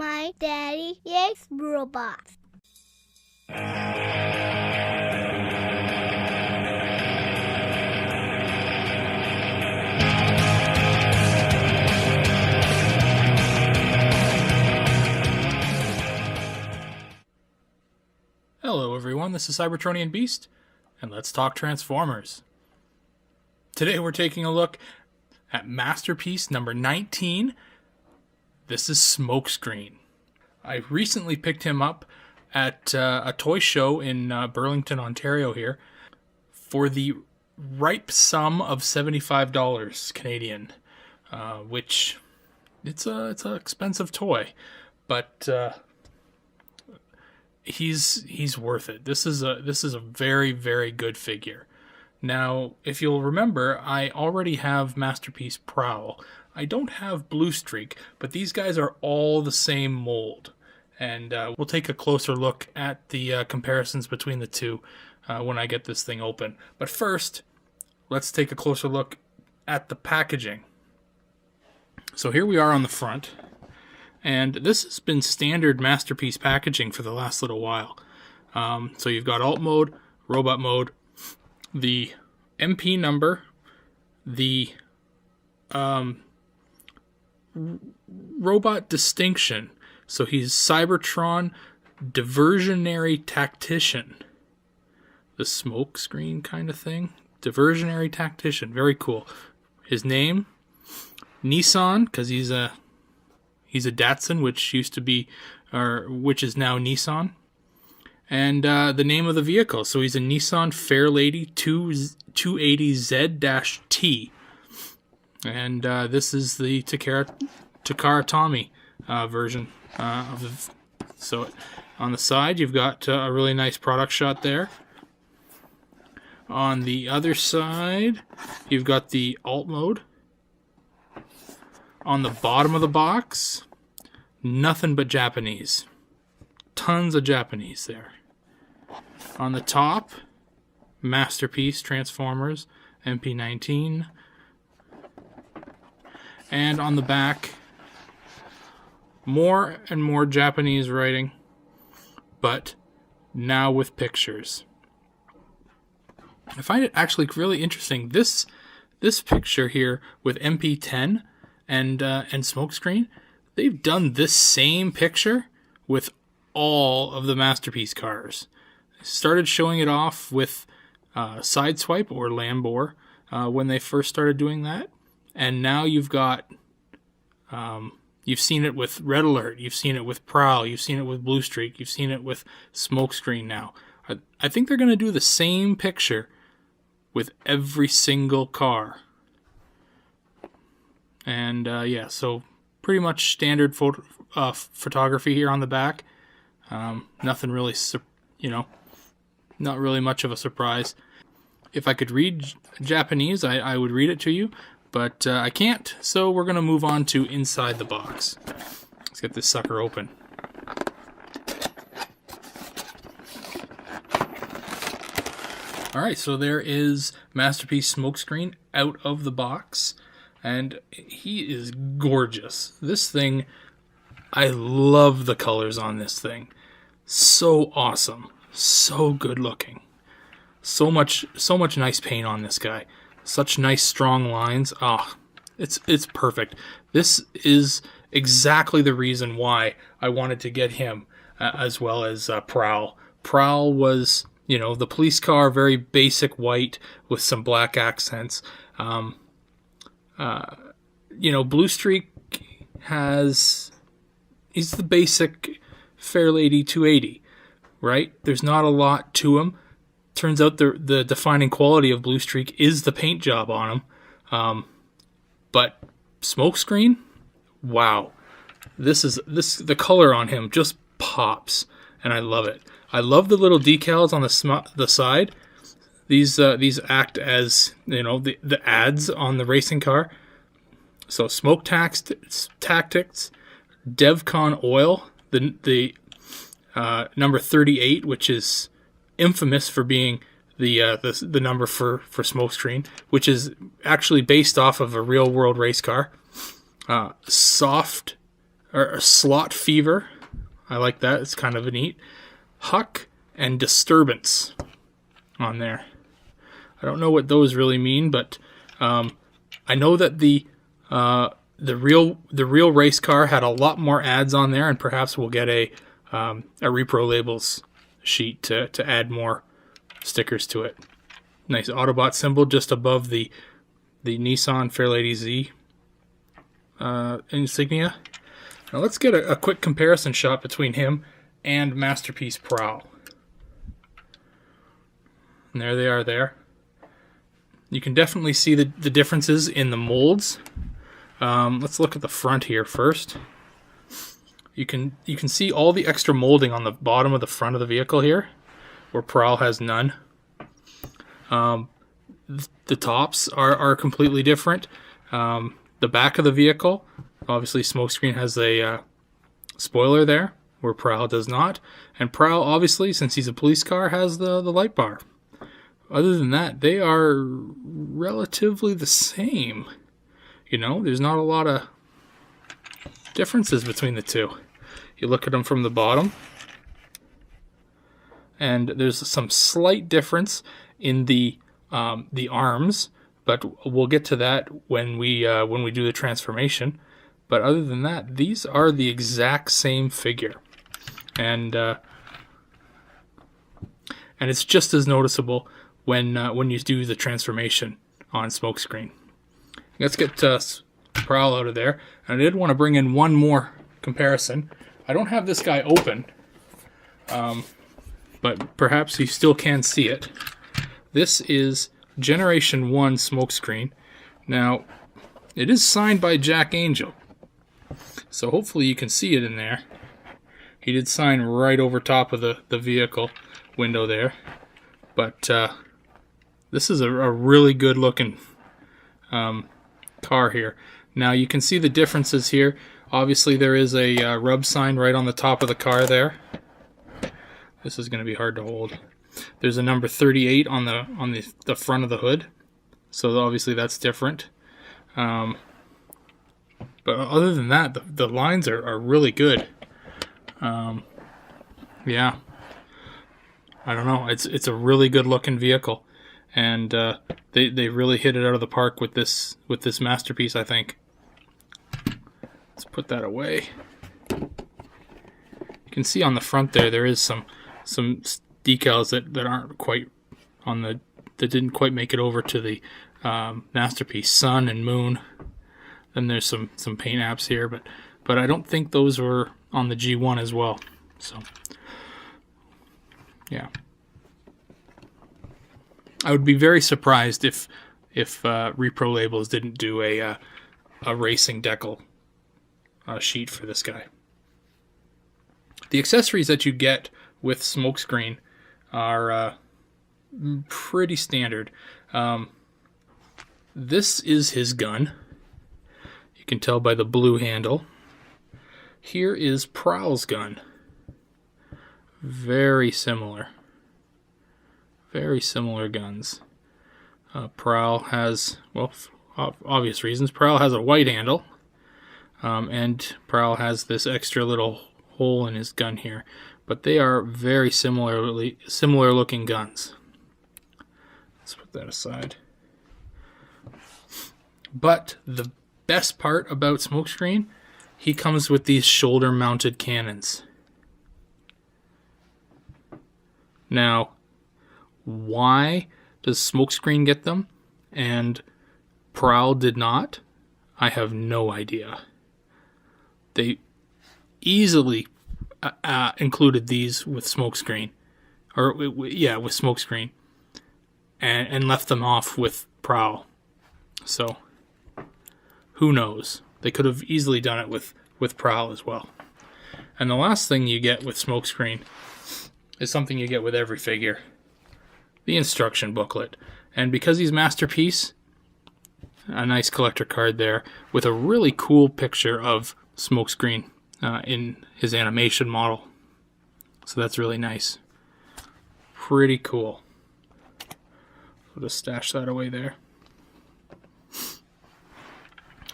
My daddy likes robots. Hello everyone, this is Cybertronianbeast, and let's talk Transformers. Today we're taking a look at Masterpiece number 19. This is Smokescreen. I recently picked him up at a toy show in Burlington, Ontario here for the ripe sum of $75 Canadian, which it's an expensive toy, but he's worth it. This is a very, very good figure. Now, if you'll remember, I already have Masterpiece Prowl. I don't have Bluestreak, but these guys are all the same mold. And we'll take a closer look at the comparisons between the two when I get this thing open. But first, let's take a closer look at the packaging. So here we are on the front. And this has been standard Masterpiece packaging for the last little while. So you've got alt mode, robot mode, the MP number, the robot distinction. So he's Cybertron Diversionary Tactician. The smokescreen kind of thing. Diversionary Tactician. Very cool. His name, Nissan, because he's a Datsun, which used to be, or which is now Nissan. And the name of the vehicle. So he's a Nissan Fairlady 280Z-T. And this is the Takara Tommy version. So on the side, you've got a really nice product shot there. On the other side, you've got the alt mode. On the bottom of the box, nothing but Japanese. Tons of Japanese there. On the top, Masterpiece Transformers, MP-19. And on the back, more and more Japanese writing, but now with pictures. I find it actually really interesting. This picture here with MP-10 and Smokescreen, they've done this same picture with all of the Masterpiece cars. They started showing it off with Sideswipe or Lambor when they first started doing that. And now you've got, you've seen it with Red Alert, you've seen it with Prowl, you've seen it with Bluestreak, you've seen it with Smokescreen now. I think they're going to do the same picture with every single car. And yeah, so pretty much standard photography here on the back. Nothing really, not really much of a surprise. If I could read Japanese, I would read it to you. But I can't, so we're going to move on to inside the box. Let's get this sucker open. Alright, so there is Masterpiece Smokescreen out of the box. And he is gorgeous. This thing, I love the colors on this thing. So awesome. So good looking. So much nice paint on this guy. Such nice strong lines. Oh, it's perfect. This is exactly the reason why I wanted to get him as well as Prowl. Prowl was, the police car, very basic white with some black accents. Bluestreak he's the basic Fairlady 280, right? There's not a lot to him. Turns out the defining quality of Bluestreak is the paint job on him. But Smokescreen, wow. The color on him just pops, and I love it. I love the little decals on the side. These act as, the ads on the racing car. So Smoke Tactics, DevCon Oil, the number 38, which is infamous for being the number for Smokescreen, which is actually based off of a real world race car. Soft or Slot Fever. I like that. It's kind of neat. Huck and Disturbance on there. I don't know what those really mean, but I know that the real race car had a lot more ads on there, and perhaps we'll get a repro labels sheet to add more stickers to it. Nice Autobot symbol just above the Nissan Fairlady Z insignia. Now let's get a quick comparison shot between him and Masterpiece Prowl. And there they are there. You can definitely see the differences in the molds. Let's look at the front here first. You can see all the extra molding on the bottom of the front of the vehicle here, where Prowl has none. The tops are completely different. The back of the vehicle, obviously Smokescreen has a spoiler there, where Prowl does not. And Prowl, obviously, since he's a police car, has the light bar. Other than that, they are relatively the same. You know, there's not a lot of differences between the two. You look at them from the bottom, and there's some slight difference in the arms, but we'll get to that when we do the transformation. But other than that, these are the exact same figure, and it's just as noticeable when you do the transformation on Smokescreen. Let's get Prowl out of there. And I did want to bring in one more comparison. I don't have this guy open, but perhaps you still can see it. This is Generation 1 Smokescreen. Now, it is signed by Jack Angel, so hopefully you can see it in there. He did sign right over top of the vehicle window there. But this is a really good looking car here. Now you can see the differences here. Obviously there is a rub sign right on the top of the car there. This is going to be hard to hold. There's a number 38 on the front of the hood, so obviously that's different. But other than that, the lines are really good. Yeah, I don't know. It's a really good looking vehicle, and they really hit it out of the park with this Masterpiece, I think. Let's put that away. You can see on the front there is some decals that aren't quite on that didn't quite make it over to the Masterpiece Sun and Moon. Then there's some paint apps here, but I don't think those were on the G1 as well. So yeah, I would be very surprised if Repro Labels didn't do a racing decal sheet for this guy. The accessories that you get with Smokescreen are pretty standard. This is his gun. You can tell by the blue handle. Here is Prowl's gun. Very similar. Very similar guns. Prowl has, well, for obvious reasons, Prowl has a white handle. And Prowl has this extra little hole in his gun here. But they are very similar looking guns. Let's put that aside. But the best part about Smokescreen, he comes with these shoulder mounted cannons. Now, why does Smokescreen get them and Prowl did not? I have no idea. They easily included these with Smokescreen, or yeah, with Smokescreen, and left them off with Prowl. So who knows? They could have easily done it with Prowl as well. And the last thing you get with Smokescreen is something you get with every figure: the instruction booklet. And because he's Masterpiece, a nice collector card there with a really cool picture of Smokescreen in his animation model. So that's really nice. Pretty cool. I'll just stash that away there.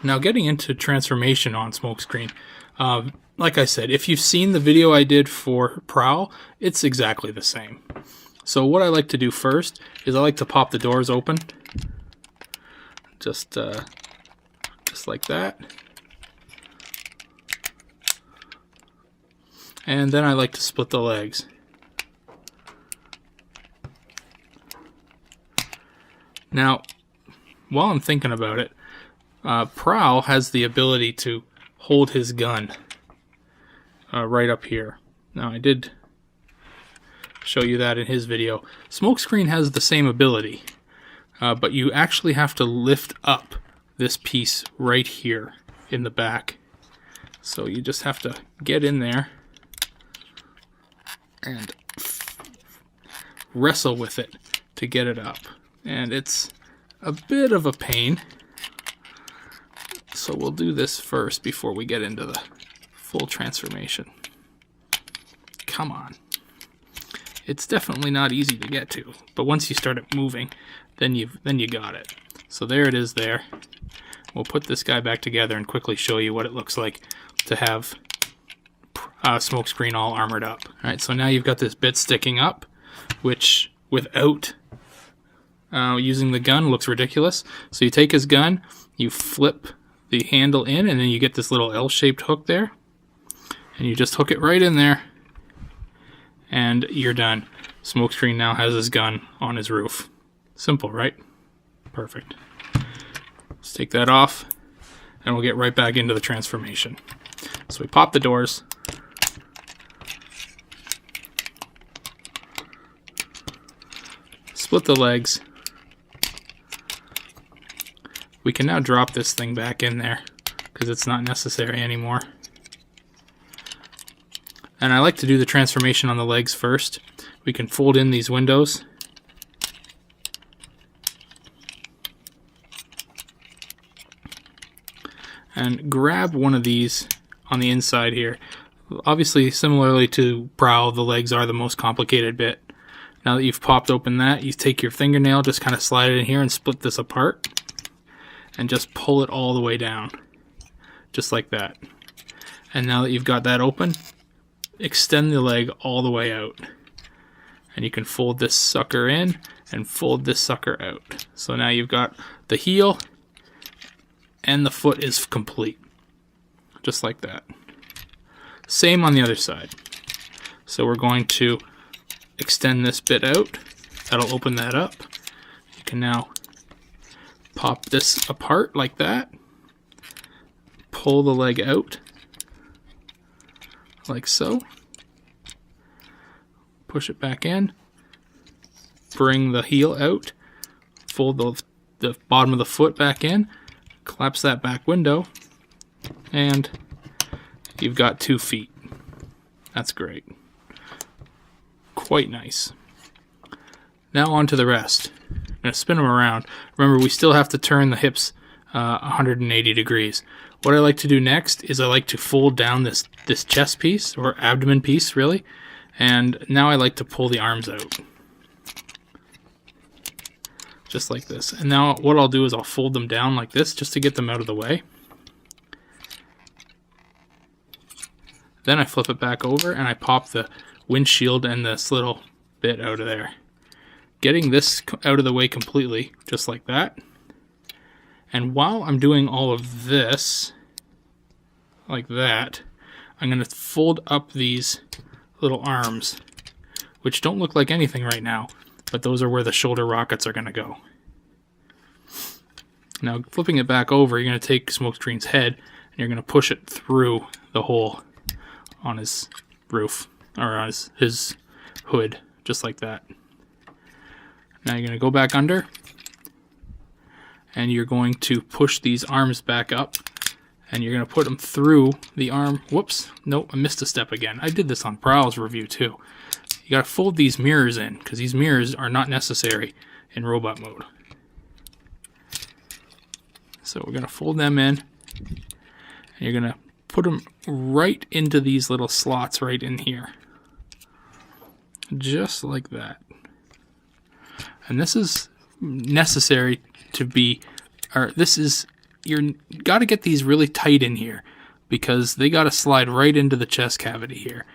Now, getting into transformation on Smokescreen, Like I said, if you've seen the video I did for Prowl, it's exactly the same. So what I like to do first is I like to pop the doors open. Just like that. And then I like to split the legs. Now, while I'm thinking about it, Prowl has the ability to hold his gun right up here. Now, I did show you that in his video. Smokescreen has the same ability, but you actually have to lift up this piece right here in the back. So you just have to get in there and wrestle with it to get it up. And it's a bit of a pain. So we'll do this first before we get into the full transformation. Come on. It's definitely not easy to get to, but once you start it moving, then you got it. So there it is there. We'll put this guy back together and quickly show you what it looks like to have Smokescreen all armored up. Alright, so now you've got this bit sticking up, which without using the gun looks ridiculous. So you take his gun, you flip the handle in, and then you get this little L-shaped hook there, and you just hook it right in there, and you're done. Smokescreen now has his gun on his roof. Simple, right? Perfect. Let's take that off, and we'll get right back into the transformation. So we pop the doors. Split the legs. We can now drop this thing back in there because it's not necessary anymore. And I like to do the transformation on the legs first. We can fold in these windows. And grab one of these on the inside here. Obviously, similarly to Prowl, the legs are the most complicated bit. Now that you've popped open that, you take your fingernail, just kind of slide it in here and split this apart. And just pull it all the way down. Just like that. And now that you've got that open, extend the leg all the way out. And you can fold this sucker in and fold this sucker out. So now you've got the heel and the foot is complete. Just like that. Same on the other side. So we're going to extend this bit out. That'll open that up. You can now pop this apart like that. Pull the leg out like so. Push it back in. Bring the heel out. Fold the bottom of the foot back in. Collapse that back window. And you've got 2 feet. That's great. Quite nice. Now on to the rest. I'm going to spin them around. Remember, we still have to turn the hips 180 degrees. What I like to do next is I like to fold down this chest piece, or abdomen piece, really. And now I like to pull the arms out. Just like this. And now what I'll do is I'll fold them down like this, just to get them out of the way. Then I flip it back over, and I pop the windshield and this little bit out of there. Getting this out of the way completely, just like that. And while I'm doing all of this, like that, I'm going to fold up these little arms, which don't look like anything right now, but those are where the shoulder rockets are going to go. Now, flipping it back over, you're going to take Smokescreen's head, and you're going to push it through the hole on his roof, or on his hood, just like that. Now you're going to go back under, and you're going to push these arms back up, and you're going to put them through the arm. Whoops, nope, I missed a step again. I did this on Prowl's review too. You got to fold these mirrors in, because these mirrors are not necessary in robot mode. So we're going to fold them in, and you're going to put them right into these little slots right in here. Just like that. And this is necessary to be, or this is, you got to get these really tight in here, because they got to slide right into the chest cavity here.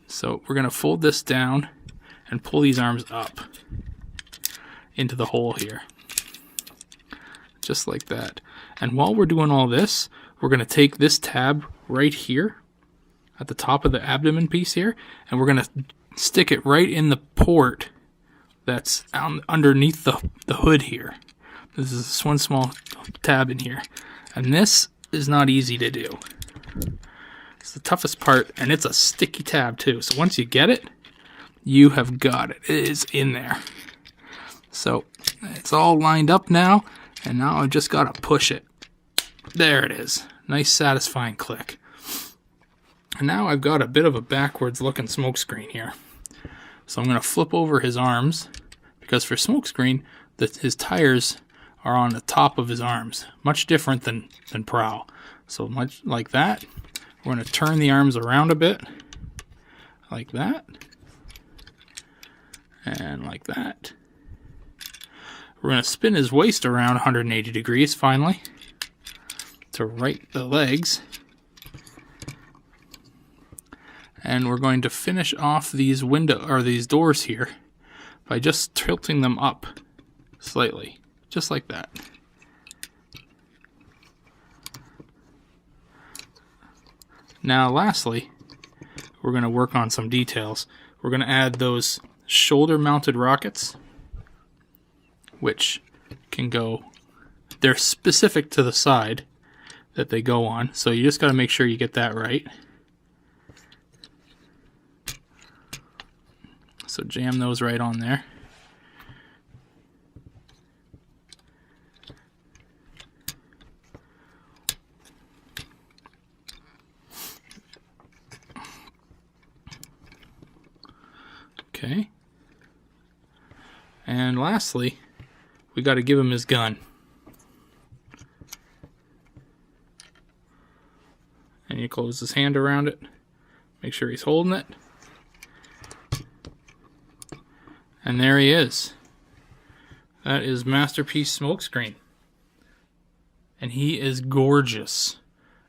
So we're going to fold this down and pull these arms up into the hole here. Just like that. And while we're doing all this, we're going to take this tab right here at the top of the abdomen piece here, and we're going to stick it right in the port that's underneath the hood here. This is this one small tab in here. And this is not easy to do. It's the toughest part, and it's a sticky tab too. So once you get it, you have got it. It is in there. So it's all lined up now, and now I've just got to push it. There it is. Nice satisfying click. And now I've got a bit of a backwards looking smokescreen here. So I'm going to flip over his arms, because for smokescreen, his tires are on the top of his arms. Much different than Prowl. So much like that. We're going to turn the arms around a bit. Like that. And like that. We're going to spin his waist around 180 degrees finally to right the legs. And we're going to finish off these these doors here by just tilting them up slightly, just like that. Now lastly, we're going to work on some details. We're going to add those shoulder mounted rockets, which can go, they're specific to the side that they go on, so you just got to make sure you get that right. So jam those right on there. Okay. And lastly, we got to give him his gun. And you close his hand around it. Make sure he's holding it. And there he is. That is Masterpiece Smokescreen. And he is gorgeous.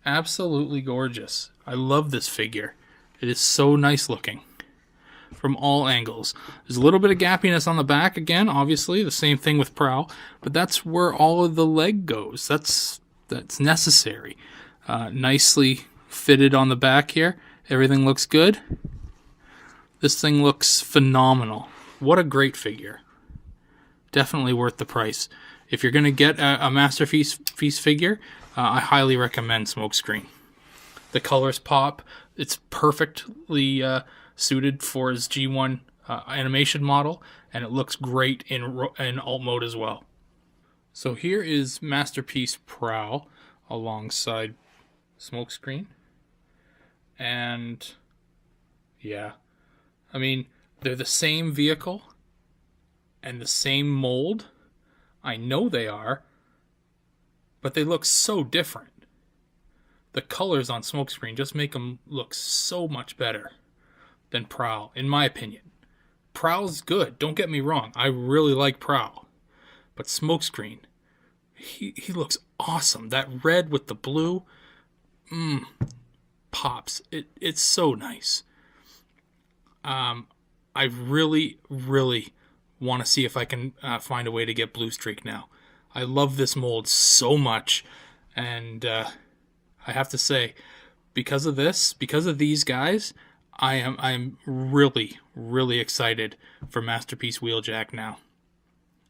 Absolutely gorgeous. I love this figure. It is so nice looking from all angles. There's a little bit of gappiness on the back again, obviously. The same thing with Prowl. But that's where all of the leg goes. That's necessary. Nicely fitted on the back here. Everything looks good. This thing looks phenomenal. What a great figure. Definitely worth the price. If you're going to get a Masterpiece figure, I highly recommend Smokescreen. The colors pop. It's perfectly suited for his G1 animation model, and it looks great in alt mode as well. So here is Masterpiece Prowl alongside Smokescreen. And yeah, I mean, they're the same vehicle and the same mold. I know they are, but they look so different. The colors on Smokescreen just make them look so much better than Prowl, in my opinion. Prowl's good, don't get me wrong. I really like Prowl. But Smokescreen, he looks awesome. That red with the blue, pops. It's so nice. I really, really want to see if I can find a way to get Bluestreak now. I love this mold so much, and I have to say, because of these guys, I'm really, really excited for Masterpiece Wheeljack now.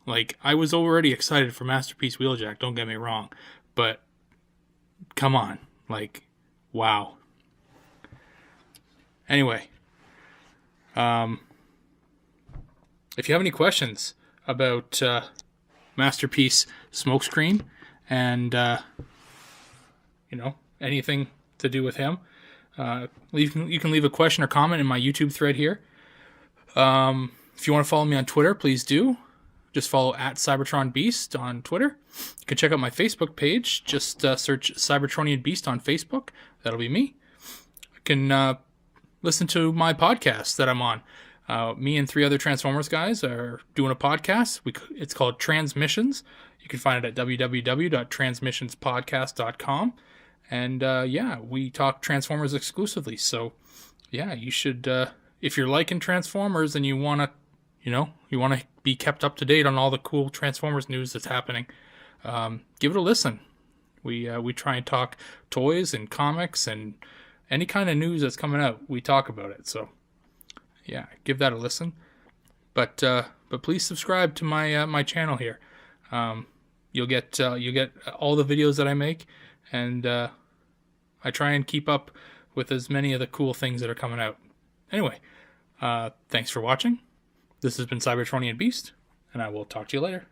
Like, I was already excited for Masterpiece Wheeljack, don't get me wrong, but come on, like, wow. Anyway, if you have any questions about Masterpiece Smokescreen and anything to do with him, you can leave a question or comment in my YouTube thread here. If you want to follow me on Twitter, please do. Just follow at Cybertronianbeast on Twitter. You can check out my Facebook page. Just search Cybertronianbeast on Facebook. That'll be me. You can listen to my podcast that I'm on. Me and 3 other Transformers guys are doing a podcast. It's called Transmissions. You can find it at www.transmissionspodcast.com. And yeah, we talk Transformers exclusively. So yeah, you should, if you're liking Transformers and you want to, you want to be kept up to date on all the cool Transformers news that's happening, give it a listen. We try and talk toys and comics and any kind of news that's coming out. We talk about it. So yeah, give that a listen. But please subscribe to my channel here. You'll get all the videos that I make, and I try and keep up with as many of the cool things that are coming out. Anyway, thanks for watching. This has been Cybertronianbeast, and I will talk to you later.